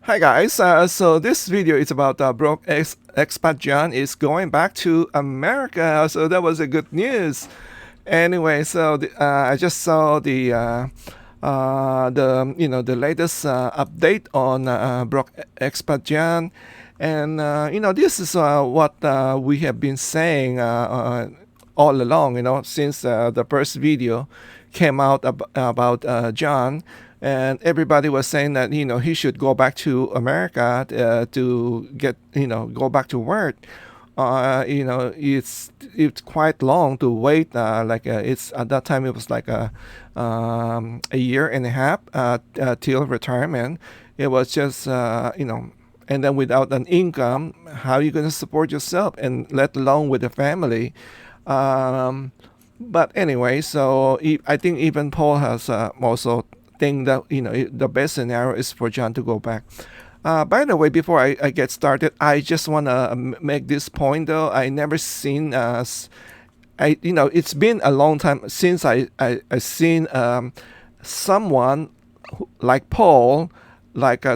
Hi guys, so this video is about expat John is going back to America. So that was a good news. Anyway, I just saw the latest update on Brock expat John, and this is what we have been saying all along. Since the first video came out about John, and everybody was saying that he should go back to America to get go back to work. It's quite long to wait. It's at that time it was like a year and a half till retirement. It was just and then without an income, how are you going to support yourself and let alone with a family? Um, but anyway, I think even Paul has also think that the best scenario is for John to go back. By the way, before I get started, I just want to make this point though. I never seen it's been a long time since I seen someone like Paul like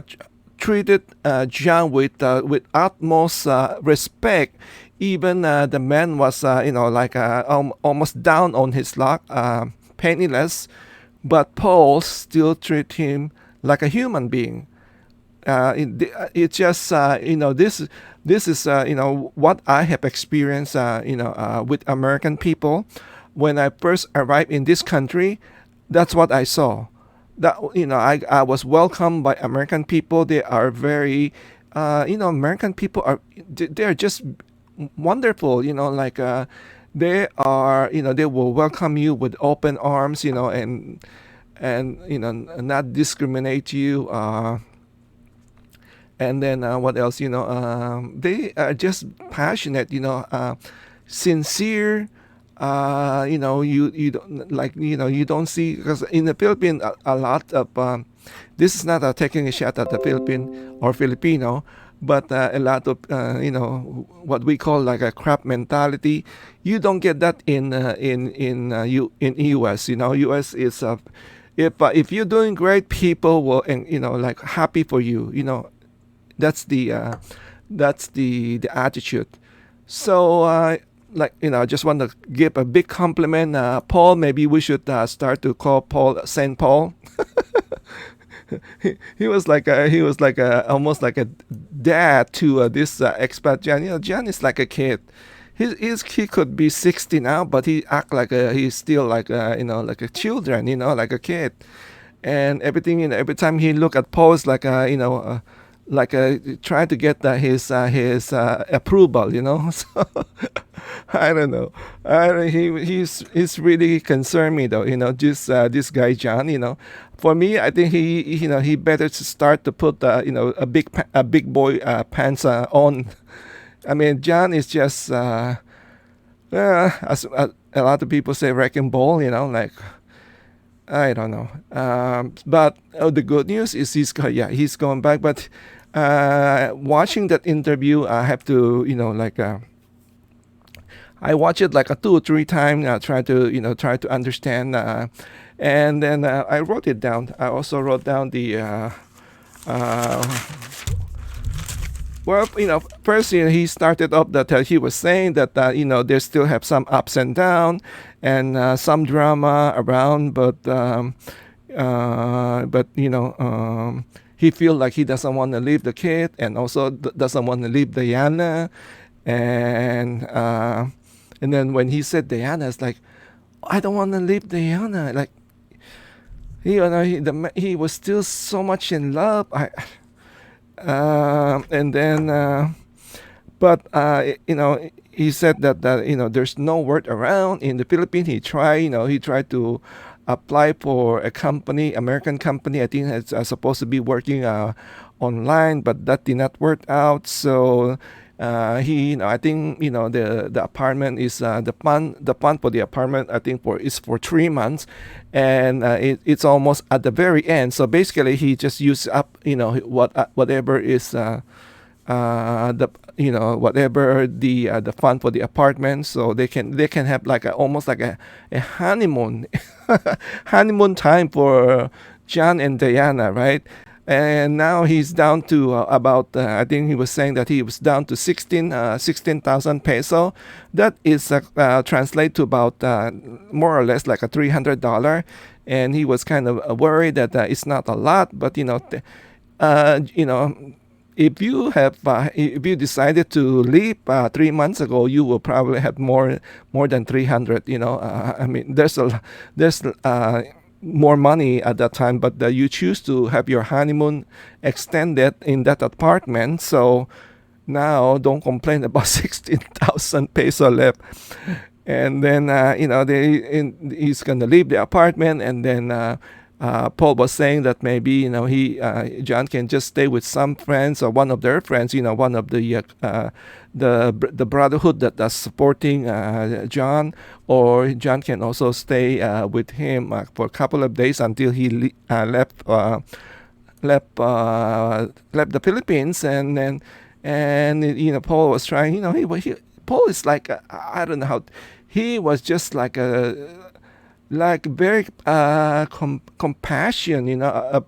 treated John with utmost respect. Even the man was almost down on his luck, penniless, but Paul still treat him like a human being. It just this is what I have experienced with American people when I first arrived in this country. That's what I saw. That I was welcomed by American people. They are very American people they are just wonderful. They are they will welcome you with open arms. And not discriminate you. And then what else? They are just passionate. Sincere. You don't you don't see, because in the Philippines a lot of this is not taking a shot at the Philippine or Filipino, but a lot of what we call like a crap mentality. You don't get that in US. US is if you're doing great, people will and like happy for you. That's the attitude. So I just want to give a big compliment. Paul, maybe we should start to call Paul Saint Paul. He was like almost like a dad to this expat Jan. Jan is like a kid. He could be 60 now, but he act like he's still like like a children, like a kid. And everything, every time he look at Paul, it's like trying to get his approval. So I don't know. He's really concerned me though. This guy John. For me, I think he better to start to put a big boy pants on. I mean, John is just as a lot of people say, wrecking ball. Like I don't know. But the good news is he's going back. But watching that interview, I have to I watch it like a 2 or 3 times. Try to understand, and then I wrote it down. I also wrote down the uh, well, first he started off that he was saying that they still have some ups and downs and some drama around, but he feel like he doesn't want to leave the kid and also doesn't want to leave Diana, and and then when he said Diana, it's like I don't want to leave Diana. Like he was still so much in love. And then but he said that there's no word around in the Philippines. He tried to apply for a company, American company. I think it's supposed to be working online, but that did not work out. So I think the apartment is the fund for the apartment. I think for 3 months, and it's almost at the very end. So basically, he just used up whatever is the whatever the fund for the apartment, so they can have like almost like a honeymoon honeymoon time for John and Diana, right? and now he's down to about I think he was saying that he was down to 16,000 peso. That is translate to about more or less like a $300, and he was kind of worried that it's not a lot, but you know, if you decided to leave 3 months ago, you will probably have more than 300. I mean, there's more money at that time, but you choose to have your honeymoon extended in that apartment. So now don't complain about 16,000 peso left. And then he's gonna leave the apartment, and then Paul was saying that maybe he John can just stay with some friends or one of their friends, one of the brotherhood that's supporting John, or John can also stay with him for a couple of days until he left the Philippines. And then Paul was trying, Paul is like I don't know how, he was just like a like very compassion,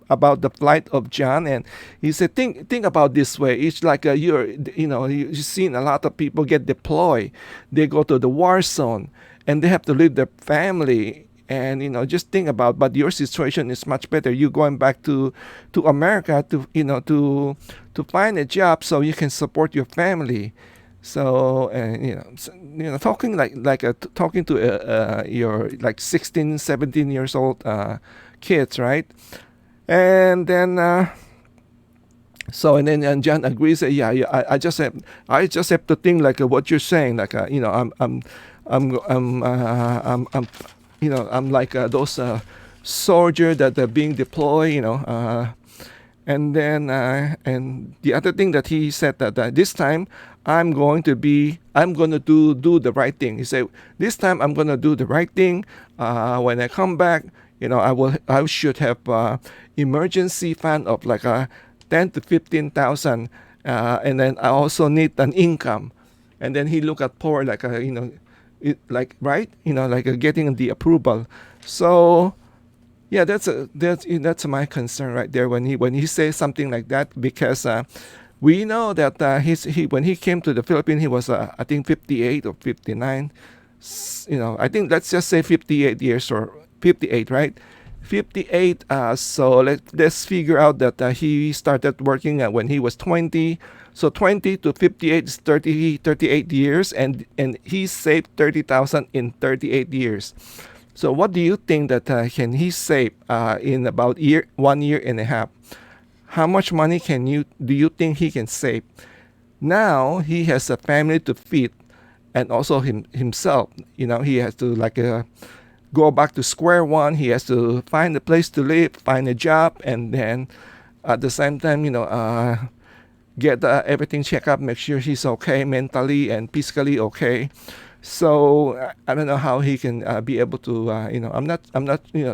about the plight of John. And he said, think about this way. It's like you've seen a lot of people get deployed. They go to the war zone, and they have to leave their family. And just think about. But your situation is much better. You're going back to America to find a job so you can support your family. So talking talking to your like 16, 17 years old kids, right? And then and John agrees that yeah, I just have to think like what you're saying, like I'm like those soldiers that are being deployed, and then and the other thing that he said that this time I'm going to do the right thing. He said, this time I'm going to do the right thing. When I come back, I should have emergency fund of like 10 to 15,000, and then I also need an income. And then he looked at Paul like like right, like getting the approval. So yeah, that's my concern right there when he says something like that, because we know that when he came to the Philippines, he was I think 58 or 59. I think let's just say 58 years or 58, right? 58. So let's figure out that he started working when he was 20. So 20 to 58 is 38 years, and he saved 30,000 in 38 years. So what do you think that can he save in about 1 year and a half? How much money do you think he can save? Now he has a family to feed, and also himself. He has to go back to square one. He has to find a place to live, find a job, and then at the same time, get everything checked up, make sure he's okay mentally and physically okay. So I don't know how he can be able to. I'm not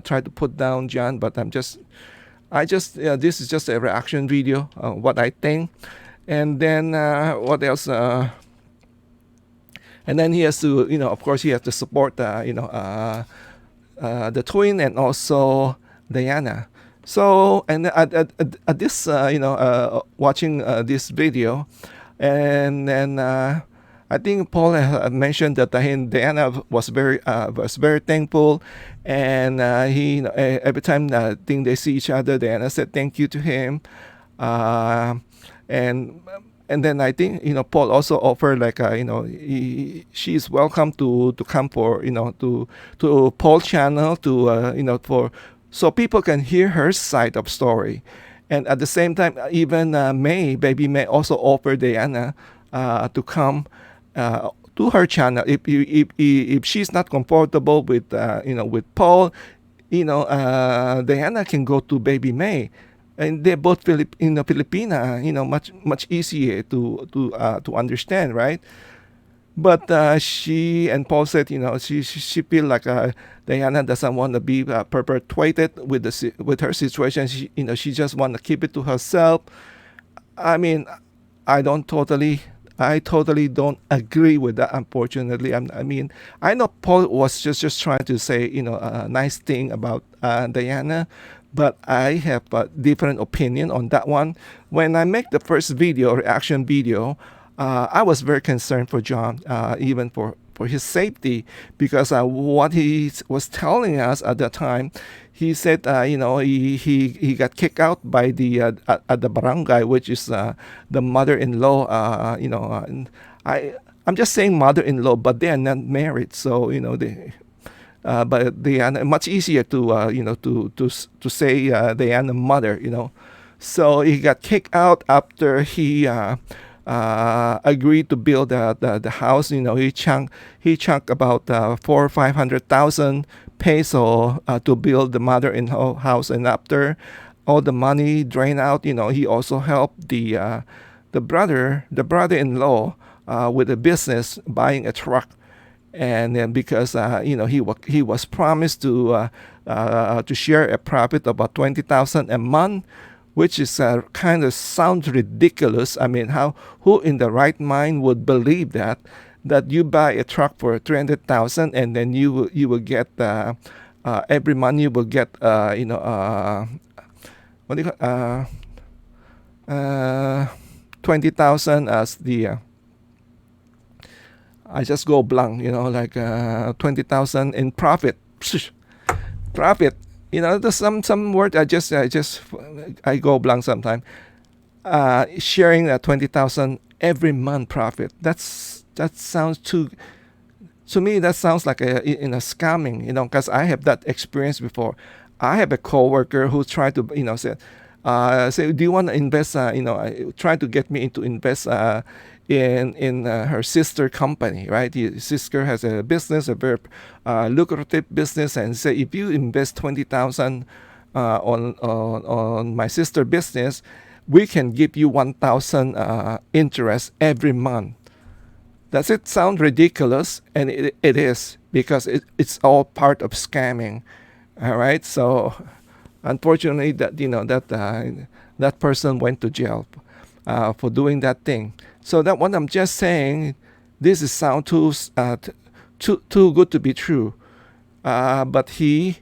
trying to put down John, but this is just a reaction video, what I think. And then what else? And then he has to, of course, he has to support, the twin and also Diana. So, and at this, watching this video, and then I think Paul had mentioned that Diana was very thankful, and every time I think they see each other, Diana said thank you to him, and then I think Paul also offered like she's welcome to come for to Paul's channel to for so people can hear her side of story. And at the same time, even baby May also offered Diana to come to her channel if she's not comfortable with with Paul. Diana can go to baby May, and they're both Filipina. Much easier to understand, right? But she and Paul said, she feel like Diana doesn't want to be perpetuated with her situation. She just want to keep it to herself. I mean, I totally don't agree with that. Unfortunately, I mean, I know Paul was just trying to say a nice thing about Diana, but I have a different opinion on that one. When I make the first video, reaction video, I was very concerned for John, even for his safety, because what he was telling us at the time, he said, he got kicked out by the at the barangay, which is the mother-in-law. And I'm just saying mother-in-law, but they are not married, so but they are much easier to to say they are the mother. So he got kicked out after he agreed to build the house. He chunked about 400,000 or 500,000 peso to build the mother-in-law house, and after all the money drained out, he also helped the brother-in-law with a business, buying a truck. And then because he was promised to share a profit of about 20,000 a month, which is kind of sounds ridiculous. I mean, who in the right mind would believe that you buy a truck for 300,000 and then you will get every month you will get what do you call 20,000 as the I just go blank, like 20,000 in profit. Profit, there's some word I go blank sometimes. Sharing 20,000 every month profit. That sounds to me. That sounds like a scamming, because I have that experience before. I have a coworker who tried to, say, do you want to invest? Try to get me into invest. In her sister company, right? His sister has a business, a very lucrative business, and say if you invest 20,000 on my sister business, we can give you 1,000 interest every month. Does it sound ridiculous? And it is, because it's all part of scamming. All right, so unfortunately, that person went to jail for doing that thing. So that what I'm just saying, this is sound too good to be true. But he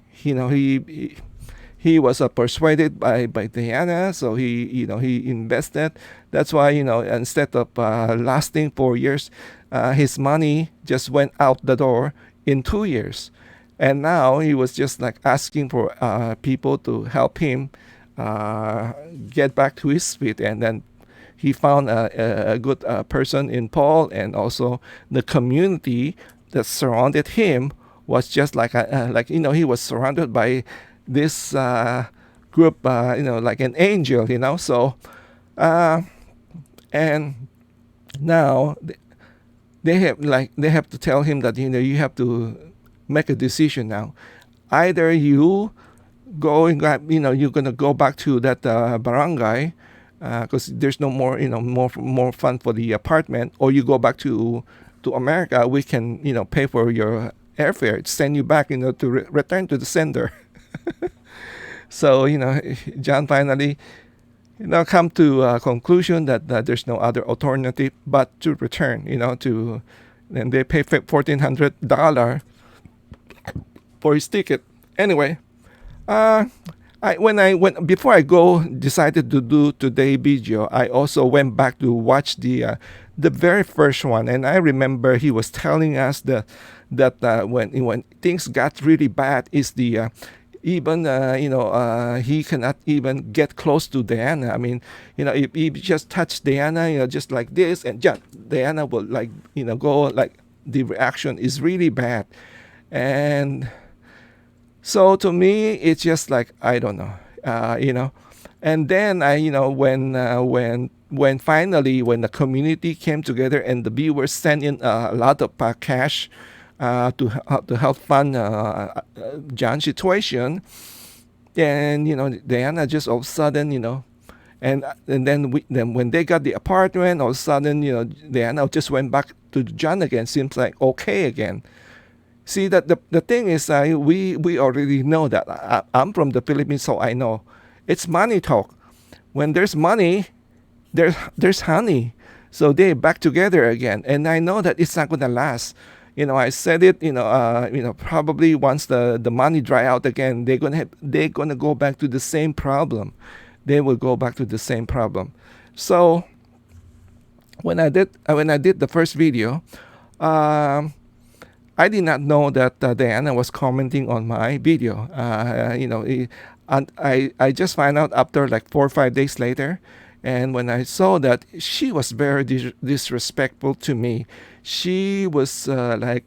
was persuaded by Diana, so he invested. That's why instead of lasting 4 years, his money just went out the door in 2 years, and now he was just like asking for people to help him get back to his feet, and then he found a good person in Paul, and also the community that surrounded him was just like he was surrounded by this group, like an angel, So, and now they have to tell him that you have to make a decision now. Either you go and grab, you're gonna go back to that barangay, because there's no more, more fun for the apartment, or you go back to America. We can, pay for your airfare, send you back, to return to the sender. So, John finally, come to a conclusion that there's no other alternative but to return, and they pay $1,400 for his ticket. Anyway, before I decided to do today's video, I also went back to watch the very first one, and I remember he was telling us that when things got really bad, is the even he cannot even get close to Diana. I mean, if he just touch Diana, just like this, and Diana will go like, the reaction is really bad, and so to me, it's just like, I don't know, And then when finally when the community came together and the viewers sent in a lot of cash to help fund John's situation, then Diana just all of a sudden and then when they got the apartment, all of a sudden Diana just went back to John again. Seems like okay again. See, that the thing is, we already know that. I'm from the Philippines, so I know it's money talk. When there's money, there's honey. So they're back together again, and I know that it's not gonna last. I said it. Probably once the money dry out again, they're gonna go back to the same problem. They will go back to the same problem. So when I did the first video, um, I did not know that Diana was commenting on my video. And I just found out after like 4 or 5 days later. And when I saw that she was very disrespectful to me, she was in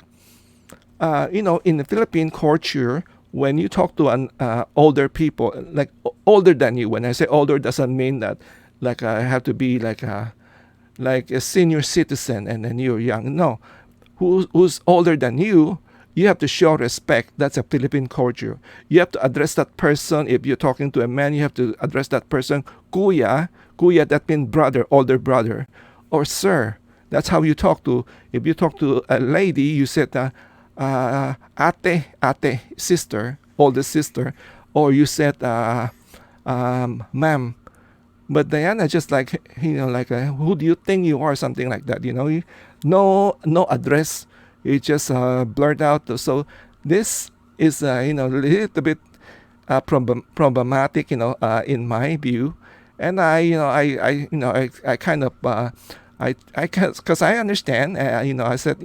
the Philippine culture, when you talk to an older people, like older than you, when I say older, doesn't mean that like I have to be like a senior citizen and then you're young. No, who's older than you have to show respect. That's a Philippine culture. You have to address that person. If you're talking to a man, you have to address that person kuya. Kuya, that means brother, older brother, or sir. That's how you talk to. If you talk to a lady, you said ate, sister, older sister, or you said ma'am. But Diana just like who do you think you are, something like that. No address. You just blurt out. So this is a little bit problematic, in my view. And I kind of because I understand. I said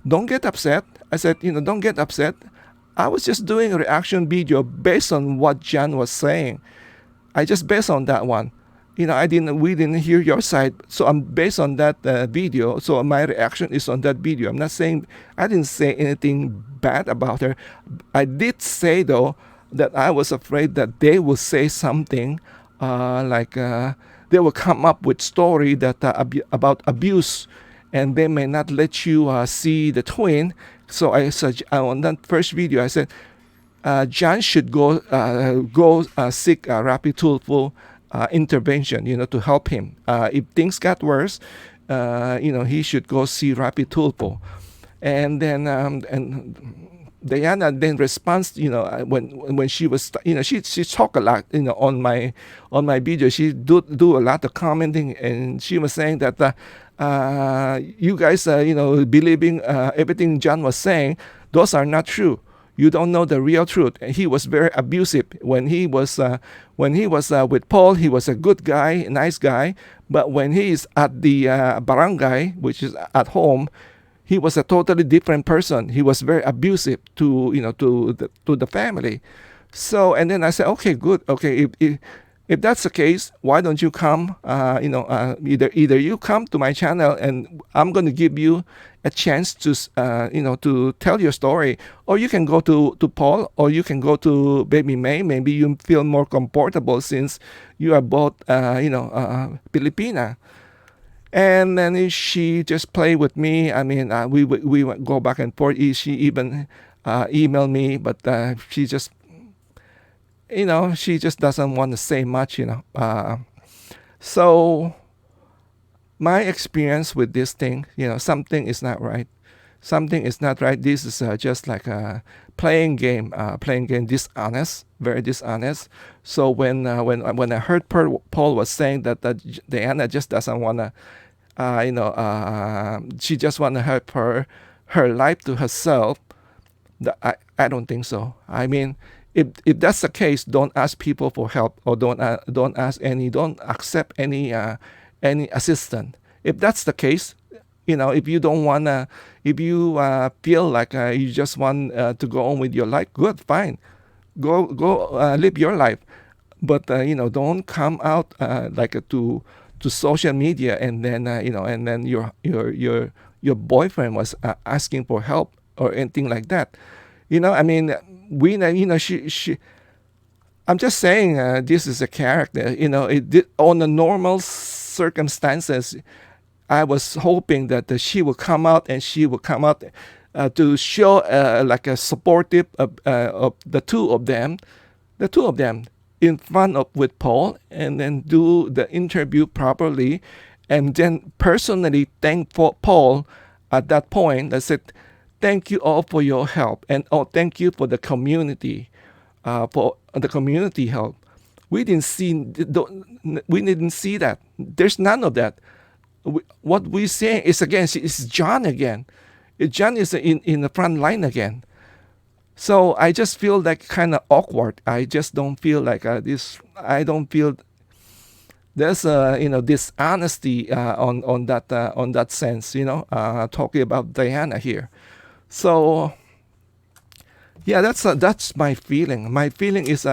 don't get upset. I said don't get upset. I was just doing a reaction video based on what John was saying. I just based on that one. We didn't hear your side, so I'm based on that video. So my reaction is on that video. I didn't say anything bad about her. I did say though that I was afraid that they will say something they will come up with story that about abuse, and they may not let you see the twin. So I said on that first video, I said John should go seek a rapid toolful intervention, to help him. If things got worse, he should go see rapid toolful. And then Diana then responds, when she was, she talked a lot, on my video. She do a lot of commenting, and she was saying that you guys, believing everything John was saying, those are not true. You don't know the real truth. He was very abusive when he was with Paul. He was a good guy, a nice guy. But when he is at the barangay, which is at home, he was a totally different person. He was very abusive to the family. So, and then I said, okay, good. Okay, if that's the case, why don't you come? Either you come to my channel, and I'm going to give you a chance to to tell your story, or you can go to Paul, or you can go to Baby May. Maybe you feel more comfortable since you are both Filipina. And then she just played with me. I mean, we would go back and forth. She even emailed me, but she just doesn't want to say much. So my experience with this thing, something is not right. Something is not right. This is just like a playing game, dishonest, very dishonest. So when I heard Paul was saying that Diana just doesn't want to, she just want to help her life to herself. I don't think so. I mean, if that's the case, don't ask people for help, or don't accept any assistance. If that's the case, if you don't wanna, if you feel like you just want to go on with your life, good, fine, go live your life. But don't come out to social media, and then and then your boyfriend was asking for help or anything like that. I mean, she. I'm just saying this is a character. On the normal circumstances, I was hoping that she would come out, and she would come out to show like a supportive of the two of them in front of with Paul, and then do the interview properly, and then personally thank Paul at that point. I said, thank you all for your help, and thank you for the community, for the community help. We didn't see that. There's none of that. What we're saying is, again, it's John again. John is in the front line again. So I just feel like kind of awkward. I just don't feel like this. I don't feel there's dishonesty on that sense. Talking about Diana here. So yeah, that's my feeling. My feeling is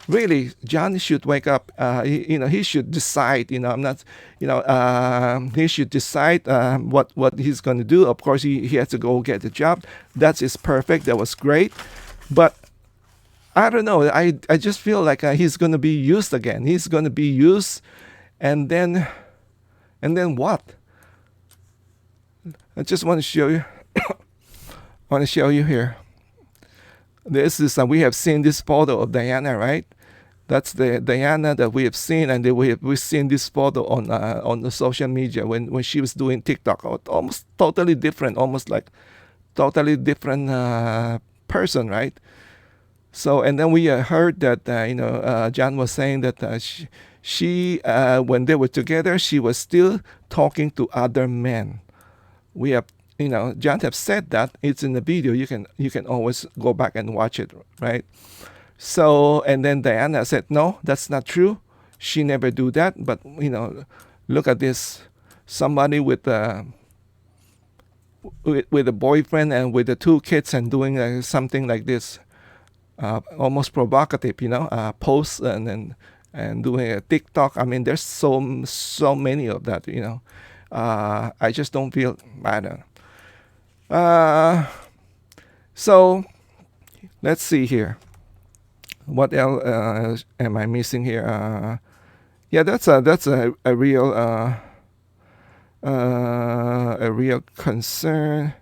really John should wake up. He should decide. I'm not. He should decide what he's going to do. Of course, he has to go get the job. That is perfect. That was great, but I don't know. I just feel like he's going to be used again. He's going to be used, and then what? I just want to show you. want to show you here. This is we have seen this photo of Diana, right? That's the Diana that we have seen, and we've seen this photo on the social media when she was doing TikTok. Almost totally different, almost like totally different person, right? So and then we heard that John was saying that she when they were together, she was still talking to other men. We have John have said that. It's in the video. You can always go back and watch it, right? So and then Diana said, no, that's not true. She never do that. But look at this. Somebody with a boyfriend and with the two kids and doing something like this, almost provocative, posts and doing a TikTok. I mean, there's so many of that, I just don't feel, I don't know. So let's see here. What else am I missing here? Yeah, that's a real concern.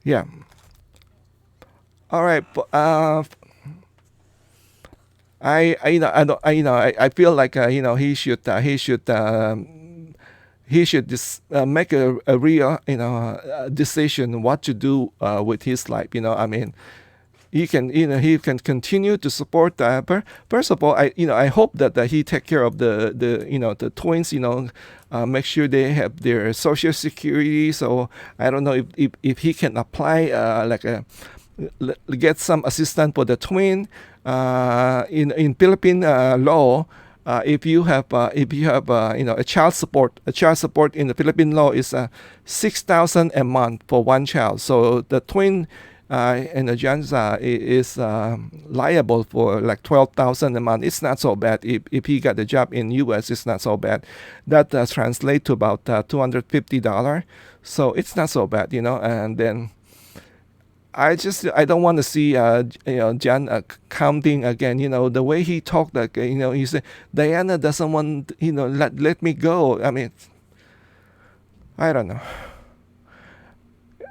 Yeah. All right. I feel like he should make a real decision what to do with his life. I mean, he can continue to support. First of all, I hope that he take care of the twins. Make sure they have their social security. So I don't know if he can apply get some assistance for the twin. In Philippine law, if you have a child support in the Philippine law is 6,000 a month for one child. So the twin and the Janza is liable for like 12,000 a month. It's not so bad. If he got a job in U.S., it's not so bad. That translates to about $250. So it's not so bad, And then I don't want to see John counting again. The way he talked, like he said Diana doesn't want let me go. I mean, I don't know.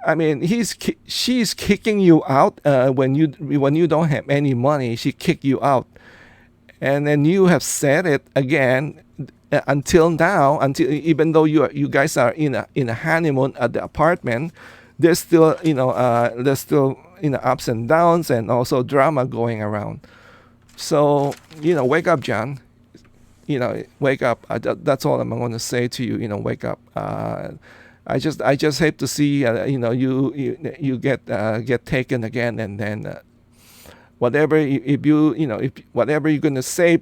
I mean, she's kicking you out when you don't have any money. She kick you out, and then you have said it again until now. Even though you guys are in a honeymoon at the apartment, there's still ups and downs and also drama going around. So wake up, John. Wake up. That's all I'm going to say to you. Wake up. I just hate to see you get taken again, and then whatever if whatever you're gonna say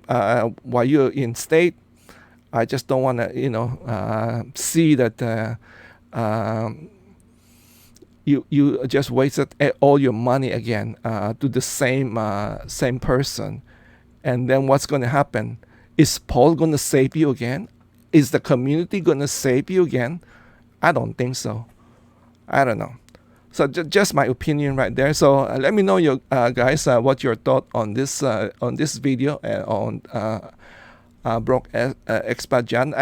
while you're in state, I just don't want to see that you just wasted all your money again to the same person, and then what's gonna happen? Is Paul gonna save you again? Is the community gonna save you again? I don't think so. I don't know. So just my opinion right there. So let me know your guys what your thought on this video on broke expat John.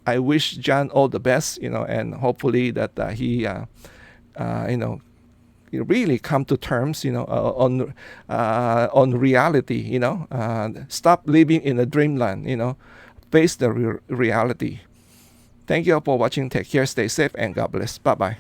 I wish John all the best, and hopefully that he really come to terms, on reality, stop living in a dreamland, face the reality. Thank you all for watching. Take care, stay safe, and God bless. Bye-bye.